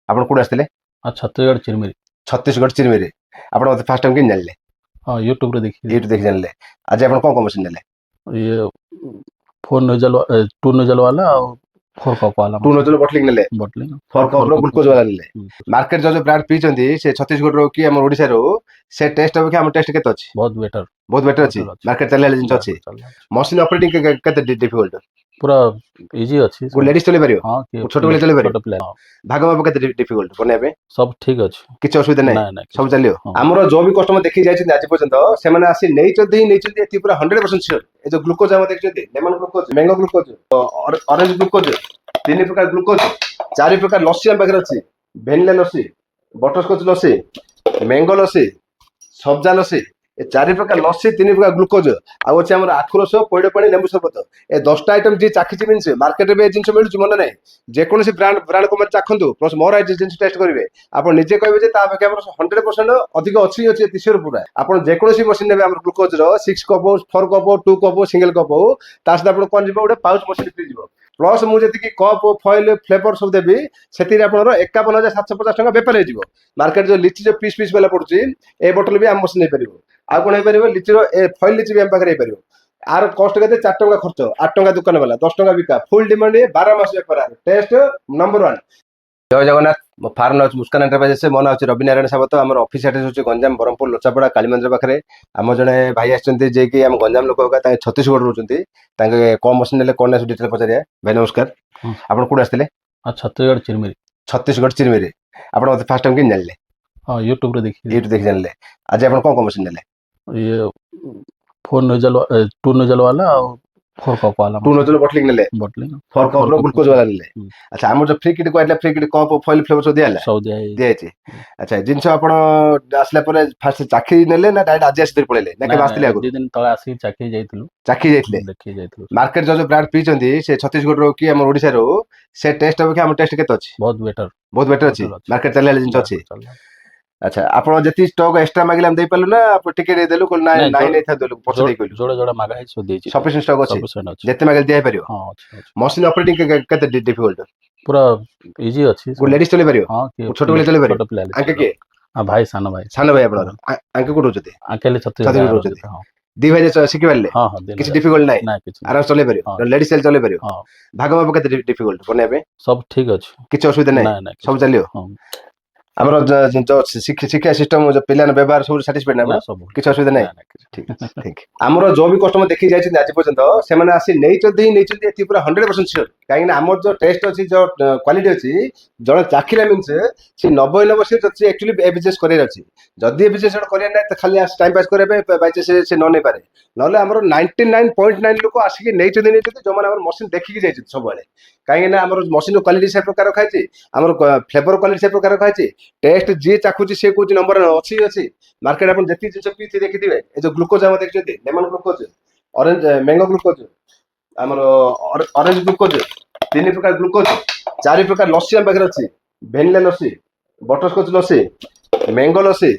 ଆପଣ କୋଉଠୁ ଆସିଥିଲେ? ଛତିଶଗଡ଼ ଚିରମିରି। ଛତିଶଗଡ଼ ଚିରମିରି। ଆପଣ ମତେ ଫାଷ୍ଟ ଟାଇମ୍ କେମିତି ଜାଣିଲେ? ହଁ ୟୁଟ୍ୟୁବରେ ଦେଖିକି ୟୁଟ୍ୟୁବ ଦେଖି ଜାଣିଲେ। ଆଜି ଆପଣ କଣ ମେସିନ୍ ନେଲେ? ଇଏ ଫୋର୍ ନୋଜଲ ଟୁ ନୋଜଲ ବାଲା ଆଉ ଫୋର୍ କପ୍ ବାଲା ଟୁ ନୋଜଲ ବଟଲିଂ ନେଲେ, ବଟଲିଂ ଫୋର୍ କପ୍ ର ଗ୍ଲୁକୋଜ ବାଲା ନେଲେ। ମାର୍କେଟ ଯୋଉ ବ୍ରାଣ୍ଡ ପିଇଛନ୍ତି ସେ ଛତିଶଗଡ଼ରୁ କି ଆମ ଓଡ଼ିଶାରୁ, ସେ ଟେଷ୍ଟ ଅପେକ୍ଷା ଆମ ଟେଷ୍ଟ କେତେ ଅଛି? ବହୁତ ବେଟର। ବହୁତ ବେଟର ଅଛି। ମାର୍କେଟ ଚାଲିଲା ଜିନିଷ ଅଛି। ମସିନ୍ ଅପରେଟିଂ କେତେ ଡିଫିକଲ୍ଟ? ପୁରା ଇଜି ଅଛି। ଗୋଟେ ଲେଡିସ୍ ଚଲେଇ ପାରିବ? ହଁ, ଛୋଟ ପିଲା ଚଲେଇ ପାରିବ? ଛୋଟ ପିଲା। ଭାଗ ମାପ କେତେ ଡିଫିକଲ୍ଟ ବନେଇବା ପାଇଁ? ସବୁ ଠିକ ଅଛି, କିଛି ଅସୁବିଧା ନାହିଁ, ନାଇଁ ସବୁ ଚାଲିବ। ଆମର ଯୋଉ ବି କଷ୍ଟମର ଦେଖିକି ଯାଇଛନ୍ତି ଆଜି ପର୍ଯ୍ୟନ୍ତ, ସେମାନେ ଆସି ନେଇଛନ୍ତି ଏଠି ପୁରା 100% ସିଓର। ଏ ଯୋଉ ଗ୍ଲୁକୋଜ ଆମେ ଦେଖିଛନ୍ତି, lemon glucose, mango glucose, orange glucose, 3 ପ୍ରକାର ଗ୍ଲୁକୋଜ, 4 ପ୍ରକାର ଲସି ଆମ ପାଖରେ ଅଛି। Vanilla lassi, butterscotch lassi, mango lassi, sabja lassi, ଏ 4 ପ୍ରକାର ଲସି, 3 ପ୍ରକାର ଗ୍ଲୁକୋଜ, ଆଉ ଅଛି ଆମର ଆଖୁ ରସ, ପଇଡ଼ ପାଣି, ଲେମ୍ବୁ ସରବତ। ଏ 10ଟା ଆଇଟମ ଯିଏ ଚାଖିଛି ଜିନିଷ, ମାର୍କେଟରେ ବି ଏ ଜିନିଷ ମିଳୁଛି, ମନେ ନାହିଁ। ଯେକୌଣସି ବ୍ରାଣ୍ଡ କମେଣ୍ଟ ଚାଖନ୍ତୁ, ପ୍ଲସ୍ ମୋର ଆଇ ଜିନିଷ ଟେଷ୍ଟ କରିବେ, ଆପଣ ନିଜେ କହିବେ ଯେ ତା ଅପେକ୍ଷା ଆମର 100% ଅଧିକ ଅଛି ତିଶୋର ପୁରା। ଆପଣ ଯେକୌଣସି ମେସିନ୍ ନେବେ ଆମର ଗ୍ଲୁକୋଜର 6 cup, 4 cup, 2 cup, single cup ହଉ, ତା ସହିତ ଆପଣ କଣ ଯିବ, ଗୋଟେ ପାଉଚ୍ ମେସିନ୍ ଫ୍ରି ଯିବ। ପ୍ଲସ୍ ମୁଁ ଯେତିକି କପ୍, ଫଏଲ, ଫ୍ଲେଭର ସବୁ ଦେବି, ସେଥିରେ ଆପଣଙ୍କର 51,750 ଟଙ୍କା ବେପାର ହେଇଯିବ। ମାର୍କେଟ ଯୋଉ ଲିଚି ଯୋଉ ପିସ୍ ବାଲା ପଡୁଛି, ଏ ବୋଟଲ ବି ଆମ ମେସିନ୍ ହେଇପାରିବ। ଆଉ କଣ ହେଇପାରିବ? ଲିଚିର ଫଏଲ ଲିଚି ବି ଆମ ପାଖରେ ହେଇପାରିବ। ଆର କଷ୍ଟ କେତେ? 4 ଟଙ୍କା ଖର୍ଚ୍ଚ, 8 ଟଙ୍କା ଦୋକାନ ବାଲା, 10 ଟଙ୍କା ବିକା, ଫୁଲ୍ ଡିମାଣ୍ଡ, 12 ମାସ ବେପାର, ଟେଷ୍ଟ ନମ୍ବର 1। ଜୟ ଜଗନ୍ନାଥ। ମୋ ଫାର୍ମ ଅଛି ମୁସ୍କାନ ଏଣ୍ଟରପ୍ରାଇଜେସ୍। ମୋ ନାଁ ଅଛି ରବି ନାରାୟଣ ସାବତ। ଆମର ଅଫିସ ଆଡ୍ରେସ ହେଉଛି ଗଞ୍ଜାମ, ବ୍ରହ୍ମପୁର, ଲୋଚାପଡ଼ା, କାଳୀ ମନ୍ଦିର ପାଖରେ। ଆମ ଜଣେ ଭାଇ ଆସିଛନ୍ତି ଯିଏକି ଆମ ଗଞ୍ଜାମ ଲୋକ, ତାଙ୍କେ ଛତିଶଗଡ଼ ରହୁଛନ୍ତି। ତାଙ୍କେ କଣ ମେସିନ୍ ନେଲେ, କଣ ନେଲେ ଡିଟେଲ ପଚାରିବା। ଭାଇ ନମସ୍କାର। ଆପଣ କୋଉଠୁ ଆସିଥିଲେ? ଛତିଶଗଡ଼ ଚିରମିରି। ଛତିଶଗଡ଼ ଚିରମିରି। ଆପଣ ମତେ ଫାଷ୍ଟ ଟାଇମ୍ କେମିତି ଜାଣିଲେ? ହଁ, ୟୁଟ୍ୟୁବରେ ଦେଖି ଜାଣିଲେ। ଆଜି ଆପଣ କଣ ମେସିନ୍ ନେଲେ? ଇଏ ଫୋର୍ ନୋଜଲ ଟୁ ନୋଜଲ ବାଲା ଆଉ ଫୋର୍ କପ୍ ବାଲା। ଟୁ ନୋଜଲ ବଟଲିଂ ନେଲେ, ବଟଲିଂ 4 କପ୍ ର ଗ୍ଲୁକୋଜ ବାଲା ନେଲେ। ଆଚ୍ଛା, ଆମର ଯୋଉ ଫ୍ରି କିଟ୍ କହିଲା, free kit cup, foil, flavour ସବୁ ଦିଆହେଲା? ସବୁ ଦିଆଯାଇଛି। ଆଚ୍ଛା, ଜିନିଷ ଆପଣ ଆସିଲା ପରେ ଫାଷ୍ଟ ଚାଖି ନେଲେ ନା ଡାଇରେକ୍ଟ ଆଜି ଆସିକି ପଳେଇଲେ, ନା କେବେ ଆସିଥିଲେ ଆଗରୁ? 2 ଦିନ ତଳେ ଆସିକି ଚାଖି ଯାଇଥିଲୁ। ଚାଖି ଯାଇଥିଲେ? ଦେଖିକି ଯାଇଥିଲୁ। ମାର୍କେଟ ଯୋଉ ବ୍ରାଣ୍ଡ ପିଇଛନ୍ତି ସେ ଛତିଶଗଡ଼ରୁ କି ଆମ ଓଡ଼ିଶାରୁ, ସେ ଟେଷ୍ଟ ଅପେକ୍ଷା ଆମ ଟେଷ୍ଟ କେତେ ଅଛି? ବହୁତ ବେଟର। ବହୁତ ବେଟର ଅଛି। ମାର୍କେଟ ଚାଲିଲା ଜିନିଷ ଅଛି। ଆଚ୍ଛା, ଆପଣ ଯେତିକି ଷ୍ଟକ୍ ଏକ୍ସଟ୍ରା ମାଗିଲେ ଆମେ ଦେଇପାରିଲୁ ନା ଟିକେ ଦେଇଦେଲୁ, ନାଇଁ ଦେଲୁ, ପଛ ଦେଇ କହିଲୁ? ଯୋଡେ ମାଗା ହେଇଛି, ଦେଇଛି। ସଫିସିଏଣ୍ଟ ଷ୍ଟକ୍ ଅଛି, ଯେତେ ମାଗିଲେ ଦିଆ ହେଇପାରିବ। ହଁ, ଅଛି। ମସିନ୍ ଅପରେଟିଂ କେତେ ଡିଫିକଲ୍ଟ? ପୁରା ଇଜି ଅଛି। ଗୋଟେ ଲେଡିସ୍ ଚଲେଇ ପାରିବ? ହଁ, ଛୋଟ ପିଲା ଚଲେଇ ପାରିବ? ଛୋଟ ପିଲା। ଆଙ୍କେ କିଏ? ଭାଇ, ସାନ ଭାଇ। ସାନ ଭାଇ ଆପଣଙ୍କର? ଆଙ୍କେ କୋଉଠି ରହୁଛନ୍ତି? ଆଙ୍କେଲି ଛତିଶଗଡ଼ ରହୁଛନ୍ତି। 2 ଭାଇ ଶିଖି ପାରିଲେ? କିଛି ଡିଫିକଲ୍ଟ ନାହିଁ, ଆରାମ ଚଲେଇ ପାରିବ, ଲେଡିସ୍ ଚଲେଇ ପାରିବ। ଭାଗ ମାପ କେତେ ଡିଫିକଲ୍ଟ ବନେଇବା ପାଇଁ? ସବୁ ଠିକ ଅଛି, କିଛି ଅସୁବିଧା ନାହିଁ, ସବୁ ଚାଲିବ। ଆମର ଶିକ୍ଷା ସିଷ୍ଟମ, ପିଲାର ବ୍ୟବହାର ସବୁ ସାଟିସ୍ଫାଇଡ୍ ନା? କିଛି ଅସୁବିଧା ନାହିଁ। ଠିକ ଅଛି। ଆମର ଯୋଉ ବି କଷ୍ଟମର ଦେଖିକି ଯାଇଛନ୍ତି ଆଜି ପର୍ଯ୍ୟନ୍ତ, ସେମାନେ ଆସି ନେଇଛନ୍ତି ଏଠି ପୁରା 100% ସିଓର। କାହିଁକି ନା ଆମର ଯୋଉ ଟେଷ୍ଟ ଅଛି, ଯୋଉ କ୍ୱାଲିଟି ଅଛି, ଜଣେ ଚାଖିଲା ମିନ୍ସ ସେ 90 ସେ ଆକ୍ଚୁଆଲି ଏ ବିଜନେସ୍ କରିବାର ଅଛି। ଯଦି ଏ ବିଜନେସ୍ କରିବାର ନାହିଁ, ଖାଲି ଟାଇମ ପାସ୍ କରିବା ପାଇଁ ବାଇଚାନ୍ସ ସେ ନ ନେଇପାରେ। ନହେଲେ ଆମର 99.9 ଲୋକ ଆସିକି ନେଇଛନ୍ତି, ଯୋଉମାନେ ଆମର ମସିନ୍ ଦେଖିକି ଯାଇଛନ୍ତି ସବୁବେଳେ। କାହିଁକି ନା ଆମର ମସିନ୍ କ୍ୱାଲିଟି ସେ ପ୍ରକାର ରଖାଯାଇଛି, ଆମର ଫ୍ଲେଭର କ୍ୱାଲିଟି ସେ ପ୍ରକାର ରଖାଯାଇଛି। ଟେଷ୍ଟ ଯିଏ ଚାଖୁଛି ସେ କହୁଛି ନମ୍ବର ଅଛି। ମାର୍କେଟ ଆପଣ ଯେତିକି ଜିନିଷ ପିଇଥିବେ ଦେଖିଥିବେ, ଏ ଯୋଉ ଗ୍ଲୁକୋଜ ଆମେ ଦେଖିଛନ୍ତି, lemon glucose, orange mango glucose, ଆମର ଅରେଞ୍ଜ ଗ୍ଲୁକୋଜ, 3 ପ୍ରକାର ଗ୍ଲୁକୋଜ, 4 ପ୍ରକାର ଲସି ଆମ ପାଖରେ ଅଛି। Vanilla lassi, butterscotch lassi, mango lassi,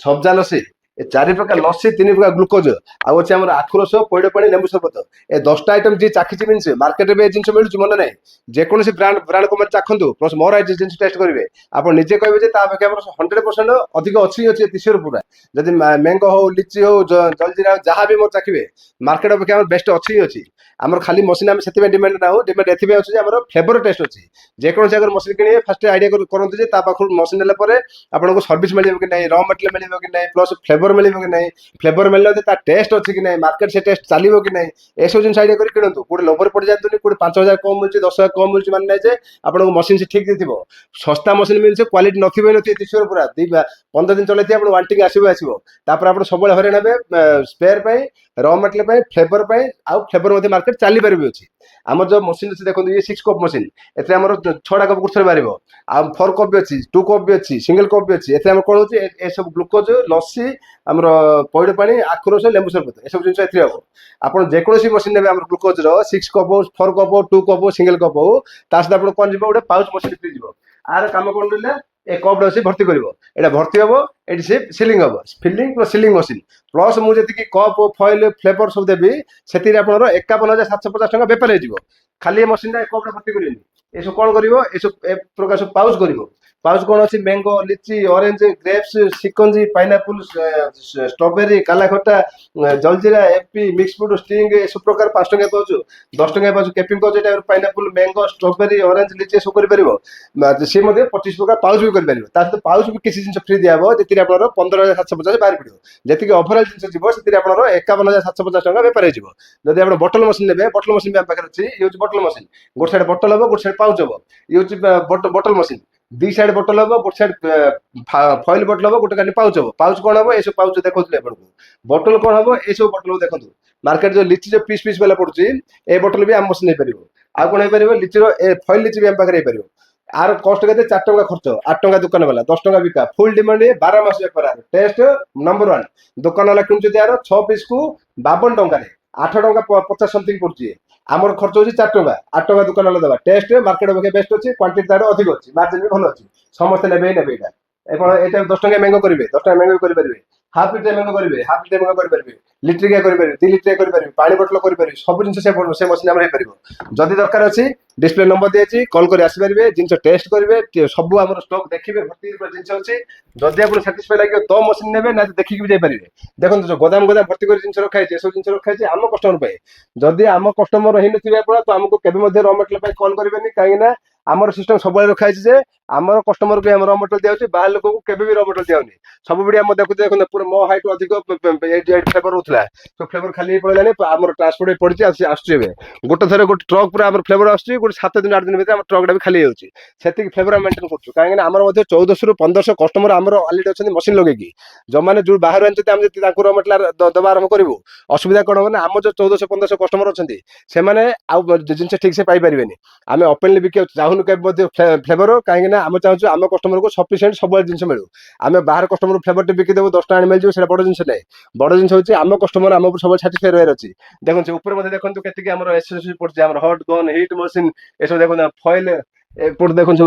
sabja lassi, ଏ 4 ପ୍ରକାର ଲସି, 3 ପ୍ରକାର ଗ୍ଲୁକୋଜ, ଆଉ ଅଛି ଆମର ଆଖୁ ରସ, ପଇଡ଼ ପାଣି, ଲେମ୍ବୁ ସରବତ। ଏ 10ଟା ଆଇଟମ ଯିଏ ଚାଖିଛି ଜିନିଷ, ମାର୍କେଟରେ ବି ଏ ଜିନିଷ ମିଳୁଛି, ମନେ ନାହିଁ। ଯେକୌଣସି ବ୍ରାଣ୍ଡ କମେଣ୍ଟ ଚାଖନ୍ତୁ, ପ୍ଲସ୍ ମୋର ଆଇ ଜିନିଷ ଟେଷ୍ଟ କରିବେ, ଆପଣ ନିଜେ କହିବେ ଯେ ତା ଅପେକ୍ଷା ଆମର 100% ଅଧିକ ଅଛି ତିଶୋର ପୁରା। ଯଦି ମ୍ୟାଙ୍ଗୋ ହଉ, ଲିଚି ହଉ, ଜଲଜିରା ହଉ, ଯାହା ବି ମୋର ଚାଖିବେ, ମାର୍କେଟ ଅପେକ୍ଷା ଆମର ବେଷ୍ଟ ଅଛି। ଆମର ଖାଲି ମସିନ୍ ଆମେ ସେଥିପାଇଁ ଡିମାଣ୍ଡ ନାହୁଁ, ଡିମାଣ୍ଡ ଏଥିପାଇଁ ଅଛି ଯେ ଆମର ଫ୍ଲେଭର ଟେଷ୍ଟ ଅଛି। ଯେକୌଣସି ଜାଗାରେ ମସିନ୍ କିଣିବେ, ଫାଷ୍ଟ ଆଇଡିଆ କରନ୍ତୁ ଯେ ତା ପାଖରୁ ମସିନ୍ ନେଲା ପରେ ଆପଣଙ୍କୁ ସର୍ଭିସ ମିଳିବ କି ନାହିଁ, ର ମେଟେରିଆଲ ମିଳିବ କି ନାହିଁ, ପ୍ଲସ୍ ଫ୍ଲେଭର ମିଳିବ କି ନାହିଁ, ଫ୍ଲେଭର ମିଳିଲେ ତା ଟେଷ୍ଟ ଅଛି କି ନାହିଁ, ମାର୍କେଟ ସେ ଟେଷ୍ଟ ଚାଲିବ କି ନାହିଁ, ଏସବୁ ଜିନିଷ ଆଇଡିଆ କରି କିଣନ୍ତୁ। କୋଉଠି ଲୋଭରେ ପଡ଼ିଯାନ୍ତୁନି, କୋଉଠି 5,000 କମ୍ ମିଳୁଛି, 10,000 କମ୍ ମିଳୁଛି, ମାନେ ନାହିଁ ଯେ ଆପଣଙ୍କୁ ମସିନ୍ ସେ ଠିକ ଦେଇଥିବ। ଶସ୍ତା ମସିନ୍ ମିଳୁଛି, କ୍ୱାଲିଟି ନଥିବ ତିଶୋର ପୁରା। 15 ଦିନ ଚଲେଇଥିବେ, ଆପଣ ୱାରେଣ୍ଟି ଆସିବ। ତାପରେ ଆପଣ ସବୁବେଳେ ହଇରାଣ ହେବେ ସ୍ପେୟାର ପାଇଁ, ର ମେଟେରିଆଲ ପାଇଁ, ଫ୍ଲେଭର ପାଇଁ, ଆଉ ଫ୍ଲେଭର ମଧ୍ୟ ମାର୍କେଟ ଚାଲିପାରିବ ଅଛି। ଆମର ଯୋଉ ମସିନ୍ ଅଛି ଦେଖନ୍ତୁ, ଇଏ 6 କପ୍ ମସିନ୍, ଏଥିରେ ଆମର 6ଟା କପ୍ ଗୋଟେ ବାହାରିବ। ଆଉ 4 କପ୍ ବି ଅଛି, 2 କପ୍ ବି ଅଛି, ସିଙ୍ଗଲ କପ୍ ବି ଅଛି। ଏଥିରେ ଆମର କଣ ହଉଛି, ଏସବୁ ଗ୍ଲୁକୋଜ, ଲସି, ଆମର ପଇଡ଼ ପାଣି, ଆଖୁ ରସ, ଲେମ୍ବୁ ସରବତ, ଏସବୁ ଜିନିଷ ଏଥିରେ ହବ। ଆପଣ ଯେକୌଣସି ମସିନ୍ ନେବେ ଆମର ଗ୍ଲୁକୋଜର 6 cup, 4 cup, 2 cup, single cup ହଉ, ତା ସହିତ ଆପଣ କଣ ଯିବ, ଗୋଟେ ପାଉଚ୍ ମସିନ୍ ଫ୍ରି ଯିବ। ଆର କାମ କଣ ରହିଲା, ଏ କପ୍ ଅଛି ଭର୍ତ୍ତି କରିବ, ଏଇଟା ଭର୍ତ୍ତି ହବ, ଏଠି ସେ ସିଲିଂ ହବ, filling plus sealing machine. Plus ମୁଁ ଯେତିକି କପ୍, ଫଏଲ, ଫ୍ଲେଭର ସବୁ ଦେବି, ସେଥିରେ ଆପଣଙ୍କର 51,750 ଟଙ୍କା ବେପାର ହେଇଯିବ। ଖାଲି ଏ ମସିନ୍ ଟା କପ୍ ଟା ଭର୍ତ୍ତି କରିବେନି, ଏସବୁ କଣ କରିବ, ଏ ପ୍ରକାର ସବୁ ପାଉଚ୍ କରିବ। ପାଉଚ୍ କଣ ଅଛି mango, litchi, orange, grapes, shikanji, pineapple, strawberry, kala khatta, jaljeera, ଏପି, ମିକ୍ସ ଫ୍ରୁଟ, ଷ୍ଟିଙ୍ଗ ଏସବୁ ପ୍ରକାର 5 ଟଙ୍କା ପାଉଚ୍, 10 ଟଙ୍କା ପାଉଚ୍ କେପିଂ ପାଉଚ୍, ଏଟା pineapple, mango, strawberry, orange, litchi ସବୁ କରିପାରିବ। ସିଏ ମଧ୍ୟ 25 ପ୍ରକାର ପାଉଚ୍ ବି କରିପାରିବ। ତା ସହିତ ପାଉଚ୍ ବି କିଛି ଜିନିଷ ଫ୍ରି ଦିଆହବ, ଯେଥିରେ ଆପଣଙ୍କର 15,750 ବାହାରି ପଡିବ। ଯେତିକି ଓଭରାଲ ଜିନିଷ ଯିବ ସେଥିରେ ଆପଣଙ୍କର 51,750 ଟଙ୍କା ବେପାର ହେଇଯିବ। ଯଦି ଆପଣ ବଟଲ ମେସିନ୍ ନେବେ, ବଟଲ ମେସିନ୍ ବି ଆମ ପାଖରେ ଅଛି। ଇଏ ହଉଛି ବଟଲ ମେସିନ୍, ଗୋଟେ ସାଇଡ୍ ବଟଲ ହବ, ଗୋଟେ ସାଇଡ୍ ପାଉଚ୍ ହବ। ଇଏ ହଉଛି ବଟଲ ମେସିନ୍, ଦି ସାଇଡ୍ ବଟଲ ହବ, ଗୋଟେ ସାଇଡ୍ ଫଏଲ ବଟଲ ହବ, ଗୋଟେ ଖାଲି ପାଉଚ୍ ହବ। ପାଉଚ୍ କଣ ହବ, ଏସବୁ ପାଉଚ୍ ଦେଖଉଥିଲେ ଆପଣଙ୍କୁ। ବଟଲ କଣ ହବ, ଏସବୁ ବଟଲ ଦେଖନ୍ତୁ। ମାର୍କେଟ ଯୋଉ ଲିଚି ଯୋଉ ପିସ୍ ବାଲା ପଡୁଛି, ଏ ବଟଲ ବି ଆମ ମେସିନ୍ ହେଇପାରିବ। ଆଉ କଣ ହେଇପାରିବ, ଲିଚିର ଫଏଲ ଲିଚି ବି ଆମ ପାଖରେ ହେଇପାରିବ। ଆର କଷ୍ଟ କେତେ, 4 ଟଙ୍କା ଖର୍ଚ୍ଚ, 8 ଟଙ୍କା ଦୋକାନ ବାଲା, 10 ଟଙ୍କା ବିକା, ଫୁଲ ଡିମାଣ୍ଡ, 12 ମାସ ବେପାର, ଟେଷ୍ଟ ନମ୍ବର 1। ଦୋକାନ ବାଲା କିଣୁଛନ୍ତି ଆର 6 ପିସ୍ କୁ 52 ଟଙ୍କାରେ, 8 ଟଙ୍କା 50 ସମଥିଙ୍ଗ ପଡୁଛି। ଆମର ଖର୍ଚ୍ଚ ହଉଛି 4 ଟଙ୍କା, 8 ଟଙ୍କା ଦୋକାନ ବାଲା ଦେବା। ଟେଷ୍ଟ ମାର୍କେଟ ଅପେକ୍ଷା ବେଷ୍ଟ ଅଛି, କ୍ୱାଣ୍ଟିଟି ତାର ଅଧିକ ଅଛି, ମାର୍ଜିନ ବି ଭଲ ଅଛି। ସମସ୍ତେ ନେବେ ଏଇଟା। ଆପଣ ଏଇଟା 10 ଟଙ୍କା ମ୍ୟାଙ୍ଗୋ କରିବେ, 10 ଟଙ୍କା ମ୍ୟାଙ୍ଗୋ କରିପାରିବେ। ହାଫ୍ ଲିଟର ମ୍ୟାଙ୍ଗୋ କରିବେ, ହାଫ୍ ଲିଟର ମ୍ୟାଙ୍ଗୋ କରିପାରିବେ। ଲିଟରିକିଆ କରିପାରିବେ, 2 ଲିଟରିଆ କରିପାରିବେ, ପାଣି ବୋତଲ କରିପାରିବେ। ସବୁ ଜିନିଷ ସେ ମେସିନ୍ ଆମର ହେଇପାରିବ। ଯଦି ଦରକାର ଅଛି ଡିସପ୍ଲେ ନମ୍ବର ଦିଆଯାଇଛି, କଲ୍ କରି ଆସିପାରିବେ, ଜିନିଷ ଟେଷ୍ଟ କରିବେ, ସବୁ ଆମର ଷ୍ଟକ୍ ଦେଖିବେ, ଭର୍ତ୍ତି ଜିନିଷ ଅଛି। ଯଦି ଆପଣ ସାଟିସ୍ଫାଇ ଲାଗିବ ତ ମେସିନ୍ ନେବେ, ନା ଦେଖିକି ବି ଯାଇପାରିବେ। ଦେଖନ୍ତୁ ଯୋଉ ଗୋଦାମ ଭର୍ତ୍ତି କରି ଜିନିଷ ରଖା ହେଇଛି, ଏସବୁ ଜିନିଷ ରଖା ହେଇଛି ଆମ କଷ୍ଟମର ପାଇଁ। ଯଦି ଆମ କଷ୍ଟମର ହେଇନଥିବେ ଆପଣ, ତ ଆମକୁ କେବେ ମଧ୍ୟ ର ମେଟେରିଆଲ ପାଇଁ କଲ୍ କରିବେନି। କାହିଁକି ନା ଆମର ସିଷ୍ଟମ ସବୁବେଳେ ରଖା ହେଇଛି ଯେ ଆମର କଷ୍ଟମରକୁ ଆମର ର ମେଟେରିଆଲ ଦିଆଯାଉଛି, ବାହାର ଲୋକଙ୍କୁ କେବେ ବି ର ମେଟେରିଆଲ ଦିଆଯାଉନି। ସବୁବେଳେ ଆମ ଦେଖନ୍ତୁ ପୁରା ମୋ ହାଇଟ୍ ଅଧିକ ଫ୍ଲେଭର ରହୁଥିଲା, ତ ଫ୍ଲେଭର ଖାଲି ହେଇ ପଳେଇଲାଣି। ଆମର ଟ୍ରାନ୍ସପୋର୍ଟ ପଡିଛି, ଆସୁଛି ଏବେ। ଗୋଟେ ଥରେ ଗୋଟେ ଟ୍ରକ୍ ପୁରା ଆମର ଫ୍ଲେଭର ଆସୁଛି, ଗୋଟେ 7 ଦିନ 8 ଦିନ ଭିତରେ ଆମ ଟ୍ରକ୍ ଟା ବି ଖାଲି ହେଇଯାଉଛି। ସେତିକି ଫ୍ଲେଭର ଆମେ ମେଣ୍ଟେନ କରୁଛୁ। କାହିଁକି ନା ଆମର ମଧ୍ୟ 1400 ରୁ 1500 କଷ୍ଟମର ଆମର ଅଲରେଡି ଅଛନ୍ତି ମେସିନ୍ ଲଗେଇକି। ଯୋଉମାନେ ଯୋଉ ବାହାରୁ ଆଣିଛନ୍ତି, ଆମେ ଯଦି ତାଙ୍କୁ ର ମେଟେରିଆଲ ଦବା ଆରମ୍ଭ କରିବୁ, ଅସୁବିଧା କଣ ହବ ନା, ଆମ ଯୋଉ 1400-1500 କଷ୍ଟମର ଅଛନ୍ତି, ସେମାନେ ଆଉ ଜିନିଷ ଠିକ ସେ ପାଇପାରିବେନି। ଆମେ ଓପେନଲି ବିକିବାକୁ ଚାହୁଁନୁ କେବେ ମଧ୍ୟ ଫ୍ଲେଭର, କାହିଁକି ନା ଆମେ ଚାହୁଁଛୁ ଆମ କଷ୍ଟମରକୁ ସଫିସିଏଣ୍ଟ ସବୁବେଳେ ଜିନିଷ ମିଳୁ। ଆମେ ବାହାର କଷ୍ଟମର ଫ୍ଲେଭର ଟି ବିକିଦେବୁ, 10 ଟଙ୍କା ମିଳିଯିବ, ସେଟା ବଡ ଜିନିଷ ନାହିଁ। ବଡ ଜିନିଷ ହଉଛି ଆମ କଷ୍ଟମର ଆମ ଉପରେ ସବୁବେଳେ ସାଟିସ୍ଫାଇ ରହିବାର ଅଛି। ଦେଖନ୍ତୁ ଉପରେ ମଧ୍ୟ ଦେଖନ୍ତୁ କେତିକି ଆମର ଏସେସରି ପଡିଛି, ଆମର ହଟ୍ ଗନ୍, ହିଟ୍ ମେସିନ୍, ଏସବୁ ଦେଖନ୍ତୁ ଫଏଲ, ଏପଟେ ଦେଖନ୍ତୁ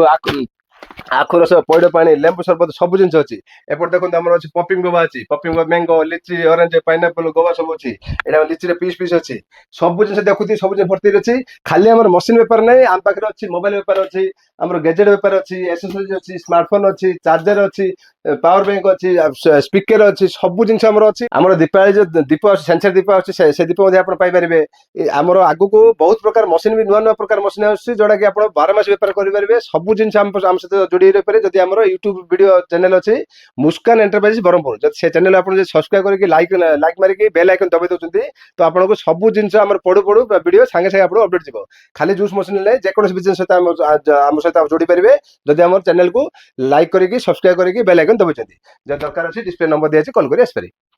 ଆଖୁ ରସ, ପଇଡ ପାଣି, ଲେମ୍ବୁ ସରବତ, ସବୁ ଜିନିଷ ଅଛି। ଏପଟେ ଦେଖନ୍ତୁ ଆମର ଅଛି ପପିଂ ଗୋବା ଅଛି, popping boba, mango, litchi, orange, pineapple, boba ସବୁ ଅଛି। ଏଇଟା ଲିଚିରେ ପିସ୍ ଅଛି। ସବୁ ଜିନିଷ ଦେଖୁଛି, ସବୁ ଜିନିଷ ଭର୍ତ୍ତି ଅଛି। ଖାଲି ଆମର ମେସିନ୍ ବେପାର ନାହିଁ, ଆମ ପାଖରେ ଅଛି ମୋବାଇଲ ବେପାର ଅଛି, ଆମର ଗେଜେଟ ବେପାର ଅଛି, ଏସେସରିଜ ଅଛି, ସ୍ମାର୍ଟଫୋନ ଅଛି, ଚାର୍ଜର ଅଛି, ପାୱାର ବ୍ୟାଙ୍କ ଅଛି, ସ୍ପିକର ଅଛି, ସବୁ ଜିନିଷ ଆମର ଅଛି। ଆମର ଦୀପାବଳି ଯୋଉ ଦୀପ ଅଛି, ସେନ୍ସର ଦୀପ ଅଛି, ସେ ଦୀପ ମଧ୍ୟ ଆପଣ ପାଇପାରିବେ। ଆମର ଆଗକୁ ବହୁତ ପ୍ରକାର ମେସିନ୍ ବି, ନୂଆ ପ୍ରକାର ମେସିନ୍ ଆସୁଛି, ଯୋଉଟା କି ଆପଣ 12 ମାସ ବେପାର କରିପାରିବେ। ସବୁ ଜିନିଷ ଆମ ସହିତ ଯୋଡି ରହିପାରିବେ ଯଦି ଆମର ୟୁଟ୍ୟୁବ ଭିଡିଓ ଚ୍ୟାନେଲ ଅଛି, ମୁସ୍କାନ ଏଣ୍ଟରପ୍ରାଇଜ ବ୍ରହ୍ମପୁର। ଯଦି ସେ ଚ୍ୟାନେଲ ଆପଣ ଯଦି ସବସ୍କ୍ରାଇବ କରିକି ଲାଇକ୍ ମାରିକି ବେଲ୍ ଆଇକନ ଦବାଇ ଦଉଛନ୍ତି, ତ ଆପଣଙ୍କୁ ସବୁ ଜିନିଷ ଆମର ପଡୁ ଭିଡିଓ ସାଙ୍ଗେ ସାଙ୍ଗେ ଆପଣଙ୍କୁ ଅପଡେଟ୍ ଯିବ। ଖାଲି ଜୁସ୍ ମେସିନ୍ ନେଲେ ଯେକୌଣସି ବିଜନେସ ସହିତ ଆମ ସହିତ ଯୋଡି ପାରିବେ, ଯଦି ଆମର ଚ୍ୟାନେଲକୁ ଲାଇକ୍ କରିକି, ସବସ୍କ୍ରାଇବ କରିକି ବେଲ୍ ଆଇକନ ଦବାଇଛନ୍ତି। ଯଦି ଦରକାର ଅଛି ଡିସପ୍ଲେ ନମ୍ବର ଦିଆଯାଇଛି, କଲ୍ କରି ଆସିପାରିବେ।